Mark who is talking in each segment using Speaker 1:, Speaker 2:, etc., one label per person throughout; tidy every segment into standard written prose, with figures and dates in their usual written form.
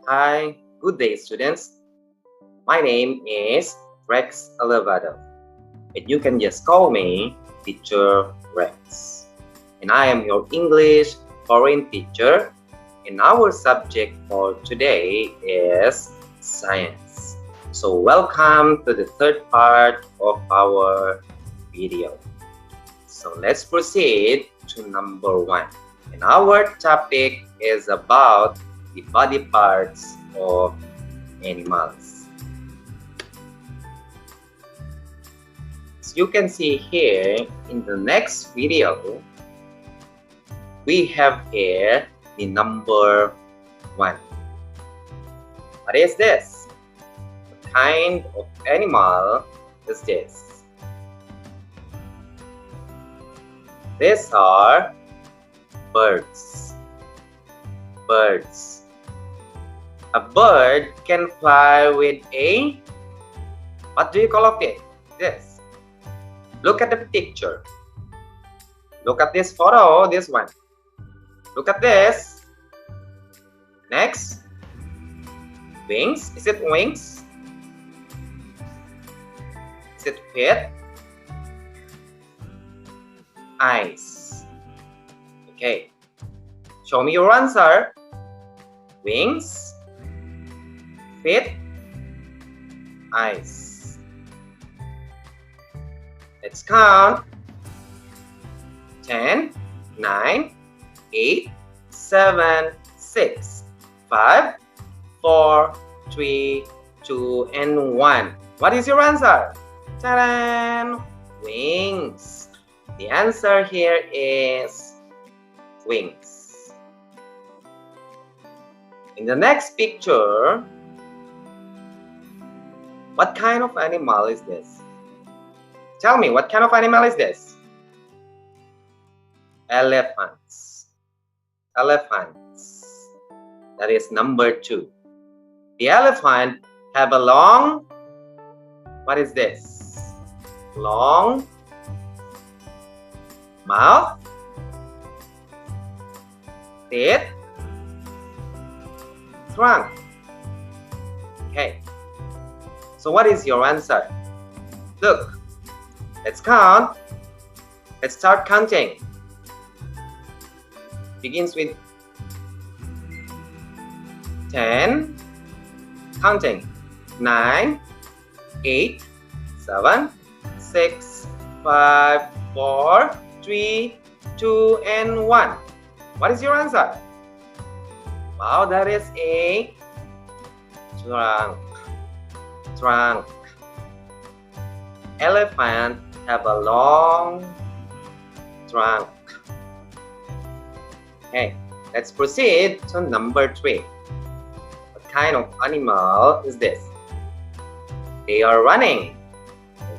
Speaker 1: Hi, good day, students. My name is Rex Elevado, and you can just call me Teacher Rex. And I am your English foreign teacher, and our subject for today is science. So, welcome to the third part of our video. So, let's proceed to number 1. And our topic is about the body parts of animals. As you can see here in the next video, we have here the number 1. What is this? What kind of animal is this? These are birds. Birds. A bird can fly with a, what do you call it? This. Look at the picture. Look at this photo, this one. Look at this. Next. Wings. Is it wings? Is it feet? Eyes. Okay. Show me your answer. Wings, feet, eyes. Let's count. 10, 9, 8, 7, 6, 5, 4, 3, 2, and 1. What is your answer? Ta-da! Wings. The answer here is wings. In the next picture, what kind of animal is this? Tell me, what kind of animal is this? Elephants. Elephants. That is number 2. The elephant have a long, what is this? Long mouth, teeth, trunk. Okay. So what is your answer? Look. Let's count. Let's start counting. Begins with 10. Counting. 9, 8, 7, 6, 5, 4, 3, 2, and 1. What is your answer? Wow, that is a trunk. Trunk. Elephant have a long trunk. Okay, let's proceed to number 3. What kind of animal is this? They are running.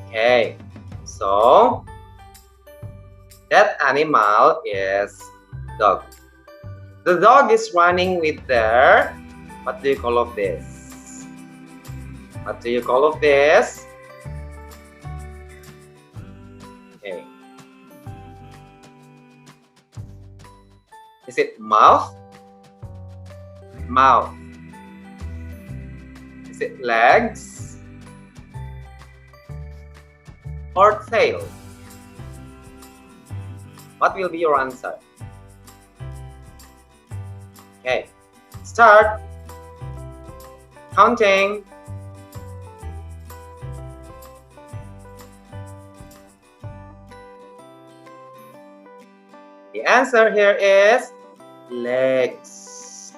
Speaker 1: Okay, so that animal is dog. The dog is running with their, what do you call of this? What do you call of this? Okay. Is it mouth? Mouth. Is it legs? Or tail? What will be your answer? Okay, start counting. The answer here is legs.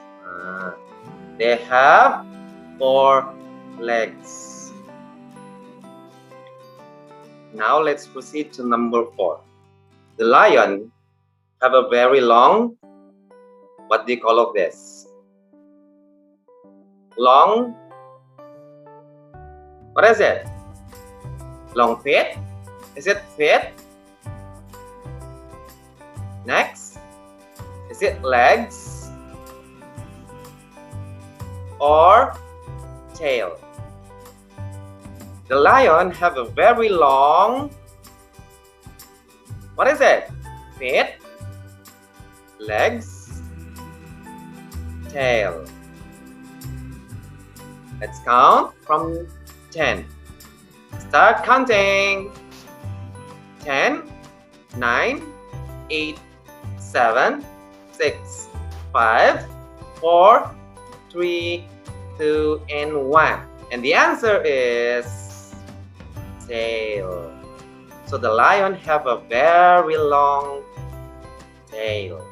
Speaker 1: They have 4 legs. Now let's proceed to number 4. The lion have a very long, what do you call of this? Long, what is it? Long feet? Is it feet? Next, is it legs or tail? The lion have a very long, what is it? Feet, legs, tail. Let's count from 10. Start counting. 10, 9, 8, 7, 6, 5, 4, 3, 2, and 1. And the answer is tail. So the lion have a very long tail.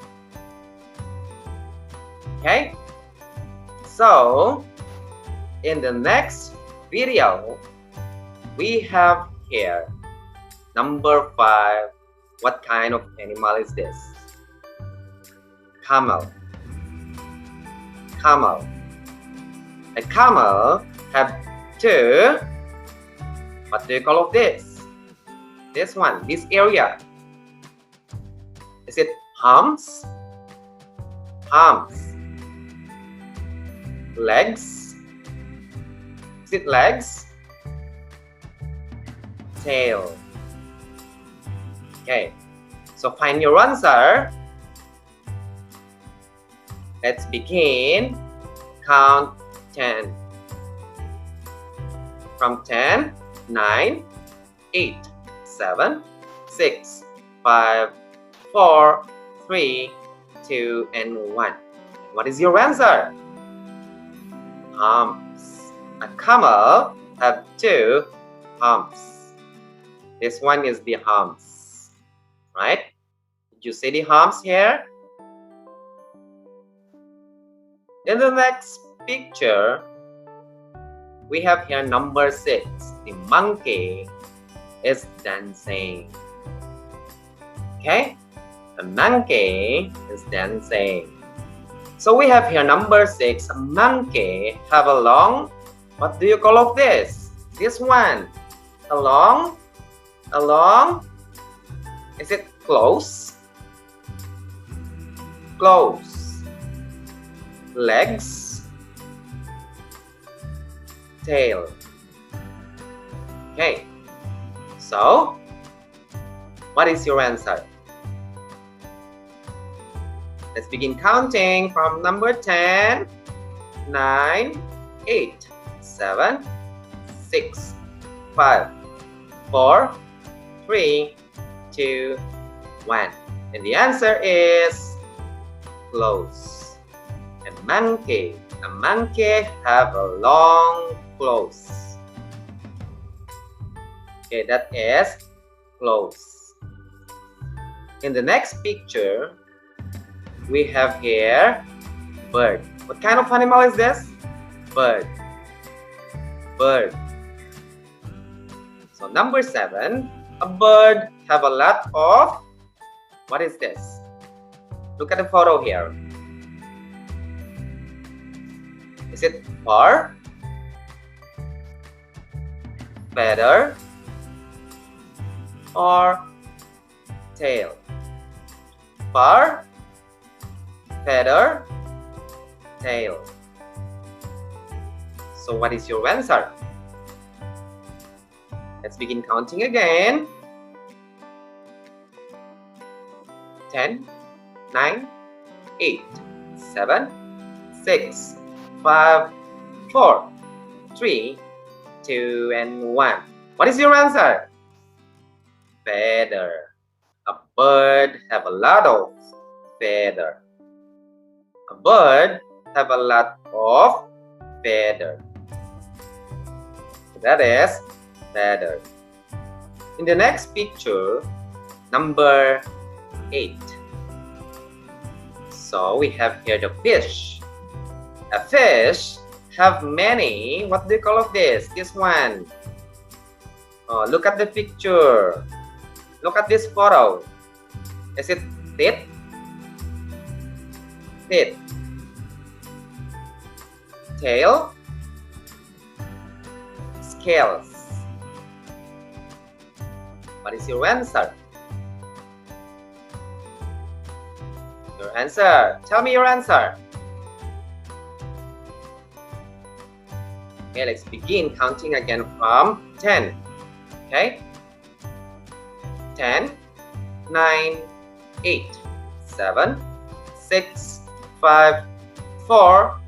Speaker 1: Okay? So, in the next video, we have here number 5. What kind of animal is this? Camel. Camel. A camel have two. What do you call of this? This one, this area. Is it humps? Humps. Legs. Is it legs? Tail. Okay, so find your answer. Let's begin. Count 10. From 10, 9, 8, 7, 6, 5, 4, 3, 2, and 1. What is your answer? Humps. A camel have two humps. This one is the humps, right? Did you see the humps here? In the next picture, we have here number 6. The monkey is dancing. Okay? The monkey is dancing. So we have here number 6. A monkey have a long, what do you call of this? This one. A long, is it close? Close. Legs. Tail. Okay. So, what is your answer? Let's begin counting from number 10, 9, 8, 7, 6, 5, 4, 3, 2, 1. And the answer is close. A monkey have a long close. Okay, that is close. In the next picture, we have here bird. What kind of animal is this? Bird. Bird. So number 7, a bird have a lot of, what is this? Look at the photo here. Is it fur? Feather? Or tail? Fur? Feather? Tail. So what is your answer? Let's begin counting again. 10, 9, 8, 7, 6, 5, 4, 3, 2, and 1. What is your answer? Feather. A bird have a lot of feather. A bird have a lot of feather. That is feather. In the next picture, number 8. So we have here the fish. A fish have many, what do you call of this? This one. Oh, look at the picture. Look at this photo. Is it teeth? Teeth. Tail. Scales. What is your answer? Your answer. Tell me your answer. Okay, let's begin counting again from 10. Okay? 10, 9, 8, 7, 6, 5, 4,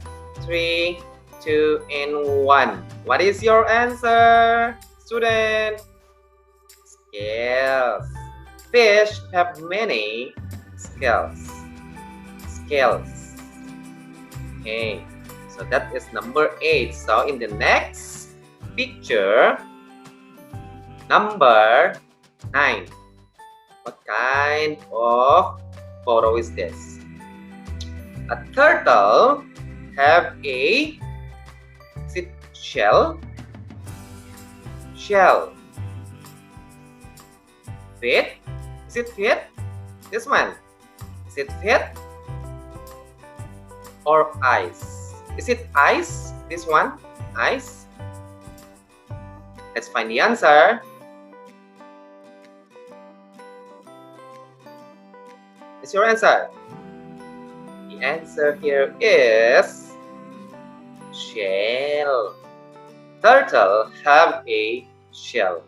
Speaker 1: 3, 2, and 1. What is your answer, student? Scales. Fish have many scales. Scales. Okay, so that is number 8. So in the next picture, number 9. What kind of photo is this? A turtle have a shell. Feet. Is it feet? This one. Is it feet? Or eyes? Is it eyes? This one? Eyes? Let's find the answer. What's your answer? The answer here is shell. Turtle have a shell,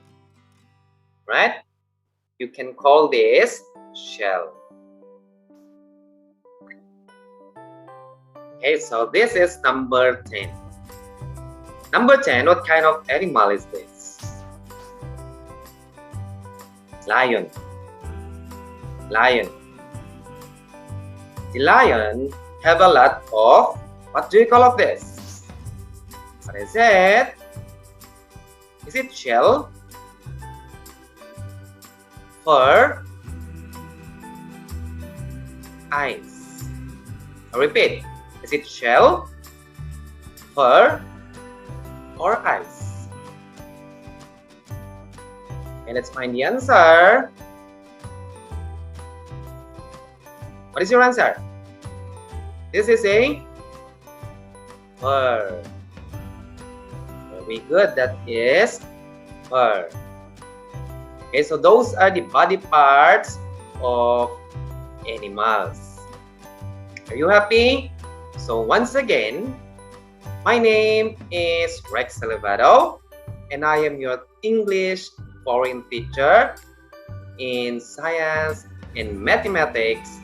Speaker 1: right? You can call this shell. Okay, so this is number 10. Number 10, what kind of animal is this? Lion. Lion. The lion have a lot of, what do you call of this? What is it? Is it shell? Fur? Eyes? I repeat. Is it shell? Fur? Or eyes? Okay, let's find the answer. What is your answer? This is a fur. Very good. That is fur. Okay, so those are the body parts of animals. Are you happy? So once again, my name is Rex Salvado, and I am your English foreign teacher in Science and Mathematics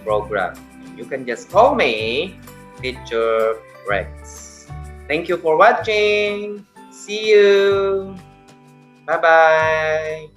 Speaker 1: program. You can just call me Teacher Rex. Thank you for watching. See you. Bye-bye.